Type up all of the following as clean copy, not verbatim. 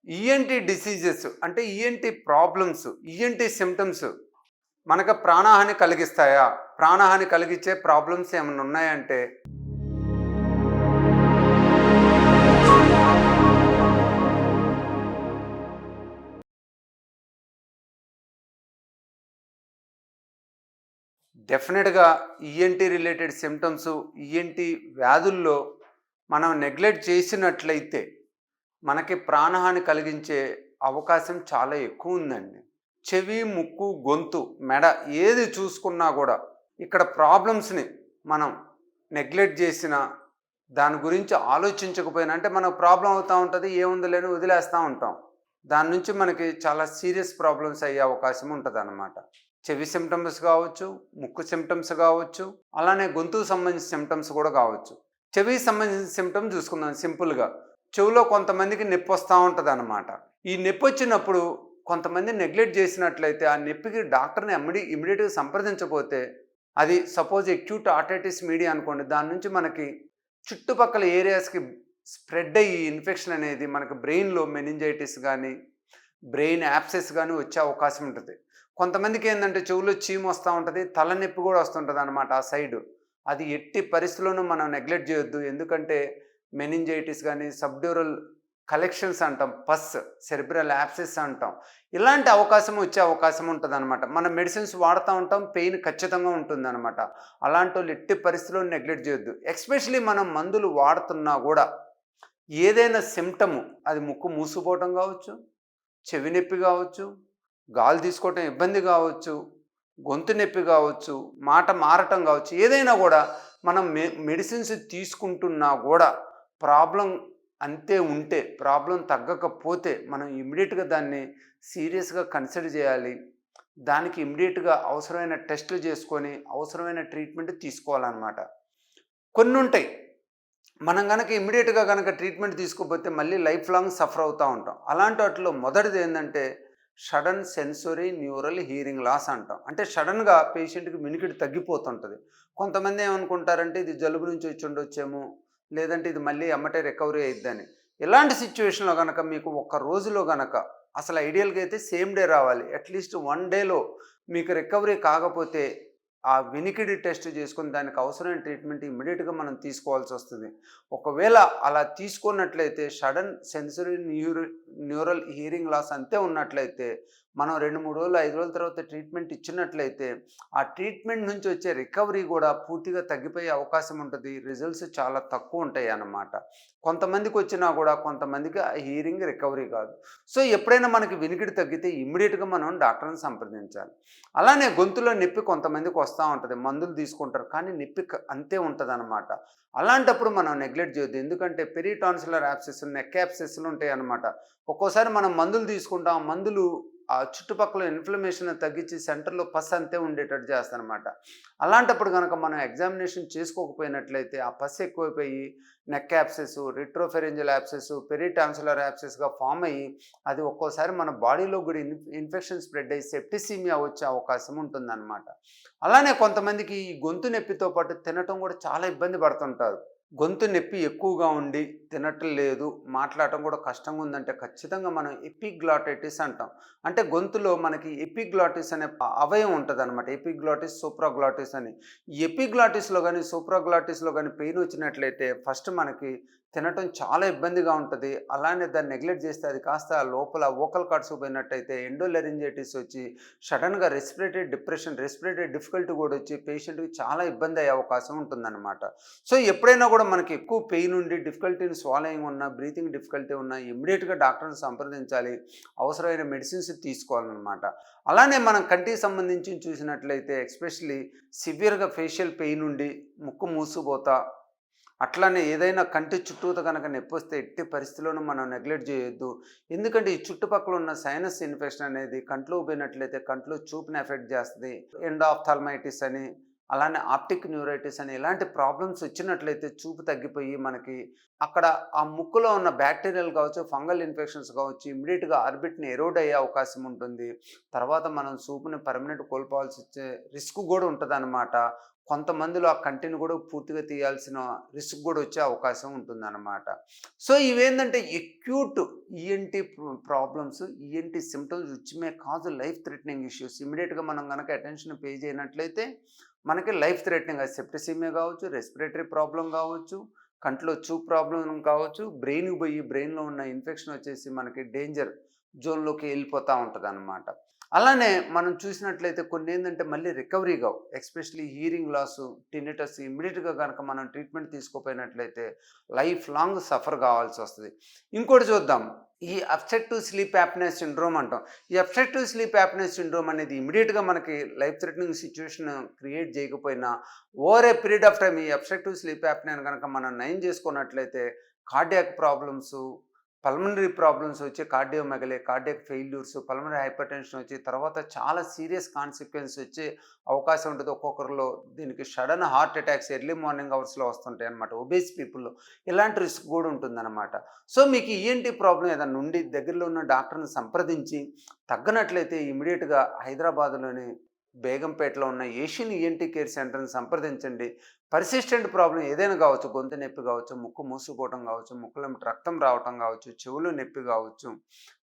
ENT diseases అంటే ENT problems, ENT symptoms మనకు ప్రాణహాని కలిగిస్తాయా? ప్రాణహాని కలిగించే ప్రాబ్లమ్స్ ఏమన్నా ఉన్నాయంటే డెఫినెట్‌గా ఈఎన్టీ రిలేటెడ్ సిమ్టమ్స్, ఈఎన్టీ వ్యాధుల్లో మనం నెగ్లెక్ట్ చేసినట్లయితే మనకి ప్రాణహాని కలిగించే అవకాశం చాలా ఎక్కువ ఉందండి. చెవి, ముక్కు, గొంతు, మెడ ఏది చూసుకున్నా గూడా ఇక్కడ ప్రాబ్లమ్స్‌ని మనం నెగ్లెక్ట్ చేసినా, దాని గురించి ఆలోచించకపోయినా అంటే మనకు ప్రాబ్లమ్ అవుతా ఉంటది. ఏముందిలే అని వదిలేస్తా ఉంటాం. దాని నుంచి మనకి చాలా సీరియస్ ప్రాబ్లమ్స్ అయ్యే అవకాశం ఉంటదనమాట. చెవి సిమ్టమ్స్ కావచ్చు, ముక్కు సిమ్టమ్స్ కావచ్చు, అలానే గొంతుకు సంబంధించిన సిమ్టమ్స్ కూడా కావచ్చు. చెవికి సంబంధించిన సిమ్టమ్ చూసుకుందాం సింపుల్‌గా. చెవిలో కొంతమందికి నొప్పొస్తా ఉంటదనమాట. ఈ నొప్పొచ్చినప్పుడు కొంతమంది నెగ్లెక్ట్ చేసినట్లయితే ఆ నొప్పికి డాక్టర్‌ని ఇమ్మీడియేట్‌గా సంప్రదించకపోతే అది సపోజ్ అక్యూట్ ఆర్టైటిస్ మీడియా అనుకోండి. దాని నుంచి మనకి చుట్టుపక్కల ఏరియాస్‌కి స్ప్రెడ్ అయ్యి ఇన్ఫెక్షన్ అనేది మనకు బ్రెయిన్‌లో మెనింజైటిస్ గానీ, బ్రెయిన్ యాబ్సెస్ గానీ వచ్చే అవకాశం ఉంటది. కొంతమందికి ఏందంటే చెవులో చీము వస్తా ఉంటది. తలనొప్పి గూడా వస్తుంటదనమాట ఆ సైడు. అది ఎట్టి పరిస్థితిలోనూ మనం నెగ్లెక్ట్ చేయొద్దు. ఎందుకంటే మెనింజైటిస్ గానీ, సబ్డ్యూరల్ కలెక్షన్స్ అంటాం. పస్, సెరిబ్రల్ యాబ్సెస్ అంటాం. ఇలాంటి అవకాశం వచ్చే అవకాశం ఉంటదనమాట. మనం మెడిసిన్స్ వాడుతా ఉంటాం. పెయిన్ ఖచ్చితంగా ఉంటుందనమాట. అలాంటోళ్ళు ఎట్టి పరిస్థితిలో నెగ్లెక్ట్ చేయొద్దు. ఎస్పెషల్లీ మనం మందులు వాడుతున్నా గూడా ఏదైనా సిమ్టము అది ముక్కు మూసుకుపోవటం గావచ్చు, చెవి నొప్పి గావచ్చు, గాలి తీసుకోవటం ఇబ్బంది గావచ్చు, గొంతు నొప్పి గావచ్చు, మాట మారటం గావచ్చు, ఏదైనా గూడా మనం మెడిసిన్స్ తీసుకుంటున్నా గూడా ప్రాబ్లమ్ అంతే ఉంటే, ప్రాబ్లమ్ తగ్గకపోతే మనం ఇమ్మీడియేట్‌గా దాన్ని సీరియస్‌గా కన్సిడర్ జేయాలి. దానికి ఇమ్మీడియేట్‌గా అవసరమైన టెస్టులు చేసుకొని, అవసరమైన ట్రీట్మెంట్ తీసుకోవాలనమాట. కొన్నుంటాయి. మనం గనక ఇమ్మీడియేట్‌గా గనక ట్రీట్మెంట్ తీసుకోకపోతే మళ్ళీ లైఫ్ లాంగ్ సఫర్ అవుతా ఉంటాం. అలాంటి వాటిలో మొదటిది ఏందంటే sudden sensory neural hearing loss అంటాం. అంటే సడెన్‌గా పేషెంట్‌కి వినికిడి తగ్గిపోతుంటది. కొంతమంది ఏమనుకుంటారంటే ఇది జలుబు నుంచి వచ్చి ఉండొచ్చేమో, లేదంటే ఇది మళ్ళీ ఎమ్మటే రికవరీ అయిద్దని. ఇలాంటి సిట్యుయేషన్‌లో గనక మీకు ఒక్క రోజులో గనక అసలు ఐడియల్‌గా అయితే సేమ్ డే రావాలి. అట్‌లీస్ట్ 1 డేలో మీకు రికవరీ కాకపోతే ఆ వినికిడి టెస్ట్ చేసుకొని దానికి అవసరమైన ట్రీట్మెంట్ ఇమ్మీడియేట్‌గా మనం తీసుకోవాల్సొస్తది. ఒకవేళ అలా తీసుకున్నట్లయితే sudden sensory neural hearing loss అంతే ఉన్నట్లయితే మనం 2, 3 రోజులు, 5 రోజుల తర్వాత ట్రీట్మెంట్ ఇచ్చినట్లయితే ఆ ట్రీట్మెంట్ నుంచి వచ్చే రికవరీ గూడా పూర్తిగా తగ్గిపోయే అవకాశం ఉంటది. రిజల్ట్స్ చాలా తక్కువుంటాయన్నమాట. కొంతమందికొచ్చినా గూడా కొంతమందికి ఆ హియరింగ్ రికవరీ కాదు. సో, ఎప్పుడైనా మనకి వినికిడి తగ్గితే ఇమ్మీడియేట్‌గా మనం డాక్టర్‌ని సంప్రదించాలి. అలానే గొంతులో నొప్పి కొంతమందికి వస్తూ ఉంటుంది. మందులు తీసుకుంటారు. కానీ నొప్పి అంతే ఉంటదనమాట. అలాంటప్పుడు మనం నెగ్లెక్ట్ చేయొద్దు. ఎందుకంటే పెరిటాన్సిలర్ యాబ్సెస్, నెక్ యాబ్సెస్‌లు ఉంటాయన్నమాట. ఒక్కోసారి మనం మందులు తీసుకుంటాం. ఆ మందులు ఆ చుట్టుపక్కల ఇన్‌ఫ్లమేషన్ తగ్గించి సెంటర్‌లో పస్ అంతే ఉండేటట్టు చేస్తాయన్నమాట. అలాంటప్పుడు గనక మనం ఎగ్జామినేషన్ చేసుకోకపోయినట్లయితే ఆ పస్ ఎక్కువైపోయి నెక్ యాబ్సెస్, రెట్రోఫెరింజియల్ యాబ్సెస్, పెరిటాన్సిలర్ యాబ్సెస్‌గా ఫార్మ్ అయ్యి అది ఒక్కోసారి మన బాడీలో కూడా ఇన్ఫెక్షన్ స్ప్రెడ్ అయ్యి సెప్టిసిమియా వచ్చే అవకాశం ఉంటుందన్నమాట. అలానే కొంతమందికి ఈ గొంతు నొప్పితో పాటు తినటం కూడా చాలా ఇబ్బంది పడుతుంటారు. గొంతు నొప్పి ఎక్కువగా ఉండి తినటం లేదు, మాట్లాడటం కూడా కష్టంగా ఉందంటే ఖచ్చితంగా మనం ఎపిగ్లాటైటిస్ అంటాం. అంటే గొంతులో మనకి ఎపిగ్లాటిస్ అనే అవయవం ఉంటదనమాట. ఎపిగ్లాటిస్, సూప్రాగ్లాటిస్ అని. ఈ ఎపిగ్లాటిస్‌లో గాని, సూప్రాగ్లాటిస్‌లో గాని పెయిన్ వచ్చినట్లయితే ఫస్ట్ మనకి తినటం చాలా ఇబ్బందిగా ఉంటది. అలానే దాన్ని నెగ్లెక్ట్ చేస్తే అది కాస్త లోపల వోకల్ కార్డ్స్‌కి పోయినట్టయితే ఎండోలరింజైటిస్ వచ్చి సడెన్‌గా రెస్పిరేటరీ డిప్రెషన్, రెస్పిరేటరీ డిఫికల్టీ కూడా వచ్చి పేషెంట్‌కి చాలా ఇబ్బంది అయ్యే అవకాశం ఉంటుందన్నమాట. సో, ఎప్పుడైనా కూడా మనకి ఎక్కువ పెయిన్ ఉండి డిఫికల్టీ స్వాలోయింగ్ ఉన్నా, బ్రీతింగ్ డిఫికల్టీ ఉన్నా ఇమ్మీడియేట్‌గా డాక్టర్‌ని సంప్రదించాలి. అవసరమైన మెడిసిన్స్ తీసుకోవాలనమాట. అలానే మనం కంటికి సంబంధించి చూసినట్లయితే ఎస్పెషల్లీ సివియర్‌గా ఫేషియల్ పెయిన్ ఉండి ముక్కు మూసుకుపోతా అట్లానే ఏదైనా కంటి చుట్టూత గనక నొప్పొస్తే ఎట్టి పరిస్థితిలోనూ మనం నెగ్లెక్ట్ చేయొద్దు. ఎందుకంటే ఈ చుట్టుపక్కల ఉన్న సైనస్ ఇన్ఫెక్షన్ అనేది కంట్లోకి పోయినట్లయితే కంట్లో చూపుని ఎఫెక్ట్ చేస్తది. ఎండాఫ్థాల్మైటిస్ అని అలానే ఆప్టిక్ న్యూరైటిస్ అని ఇలాంటి ప్రాబ్లమ్స్ వచ్చినట్లయితే చూపు తగ్గిపోయి మనకి అక్కడ ఆ ముక్కులో ఉన్న బ్యాక్టీరియల్ కావచ్చు, ఫంగల్ ఇన్ఫెక్షన్స్ కావచ్చు, ఇమ్మీడియేట్‌గా ఆర్బిట్‌ని ఎరోడ్ అయ్యే అవకాశం ఉంటుంది. తర్వాత మనం చూపుని పర్మనెంట్ కోల్పోవాల్సి వచ్చే రిస్క్ గూడా ఉంటదనమాట. కొంతమందిలో ఆ కంటిని గూడా పూర్తిగా తీయాల్సిన రిస్క్ గూడా వచ్చే అవకాశం ఉంటుందనమాట. సో, ఇవేందంటే acute ENT problems, ENT symptoms which may cause life threatening issues. ఇమ్మీడియేట్‌గా మనం గనక అటెన్షన్ పే చేయనట్లయితే మనకి లైఫ్ థ్రెటనింగ్ అది సెప్టిసిమియా కావచ్చు, రెస్పిరేటరీ ప్రాబ్లమ్ కావచ్చు, కంట్లో చూపు ప్రాబ్లమ్ కావచ్చు, బ్రెయిన్‌కి పోయి బ్రెయిన్‌లో ఉన్న ఇన్ఫెక్షన్ వచ్చేసి మనకి డేంజర్ జోన్‌లోకి వెళ్ళిపోతా ఉంటదనమాట. అలానే మనం చూసినట్లయితే కొన్నేందంటే మళ్ళీ రికవరీ కావు. ఎస్పెషల్లీ హియరింగ్ లాసు, టినిటస్ ఇమ్మీడియేట్‌గా గనక మనం ట్రీట్మెంట్ తీసుకోపోయినట్లయితే లైఫ్ లాంగ్ సఫర్ కావాల్సొస్తది. ఇంకోటి చూద్దాం. ఈ అబ్స్ట్రక్టివ్ స్లీప్ యాప్నియా సిండ్రోమ్ అంటాం. ఈ అబ్స్ట్రక్టివ్ స్లీప్ యాప్నియా సిండ్రోమ్ అనేది ఇమ్మీడియేట్‌గా మనకి లైఫ్ థ్రెటనింగ్ సిట్యుయేషన్ క్రియేట్ చేయకపోయినా over a period of time ఈ అబ్స్ట్రక్టివ్ స్లీప్ యాప్నియాని గనక మనం నయం చేసుకున్నట్లయితే కార్డియాక్ ప్రాబ్లమ్సు, పల్మనరీ ప్రాబ్లమ్స్ వచ్చి కార్డియోమెగలీ, కార్డియాక్ ఫెయిల్యూర్స్, పల్మనరీ హైపర్‌టెన్షన్ వచ్చి తర్వాత చాలా సీరియస్ కాన్సిక్వెన్స్ వచ్చే అవకాశం ఉంటది. ఒక్కొక్కరిలో దీనికి sudden heart attacks early morning అవర్స్‌లో వస్తుంటాయన్నమాట. ఒబేస్ పీపుల్‌లో ఇలాంటి రిస్క్ కూడా ఉంటుందన్నమాట. సో, మీకు ఈఎన్‌టీ ప్రాబ్లమ్ ఏదన్నా ఉండి దగ్గరలో ఉన్న డాక్టర్‌ని సంప్రదించి తగ్గనట్లయితే ఇమ్మీడియేట్‌గా హైదరాబాద్‌లోని బేగంపేటలో ఉన్న ఏషియన్ ఈఎన్‌టీ కేర్ సెంటర్‌ని సంప్రదించండి. పర్సిస్టెంట్ ప్రాబ్లమ్ ఏదైనా కావచ్చు. గొంతు నొప్పి కావచ్చు, ముక్కు మూసుకుపోవటం కావచ్చు, ముక్కులో రక్తం రావటం కావచ్చు, చెవులు నొప్పి కావచ్చు,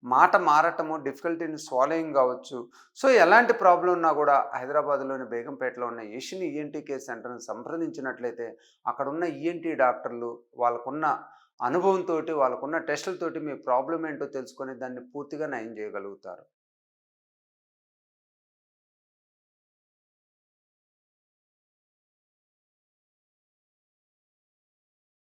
మాట మారటము, డిఫికల్టీ ఇన్ స్వాలోయింగ్ కావచ్చు. సో, ఎలాంటి ప్రాబ్లమ్ ఉన్నా కూడా హైదరాబాద్‌లోని బేగంపేటలో ఉన్న ఏషియన్ ఈఎన్‌టీ కేర్ సెంటర్‌ని సంప్రదించినట్లయితే అక్కడున్న ఈఎన్‌టీ డాక్టర్లు వాళ్ళకున్న అనుభవంతోటి, వాళ్ళకున్న టెస్టులతోటి మీ ప్రాబ్లమ్ ఏంటో తెలుసుకొని దాన్ని పూర్తిగా నయం చేయగలుగుతారు.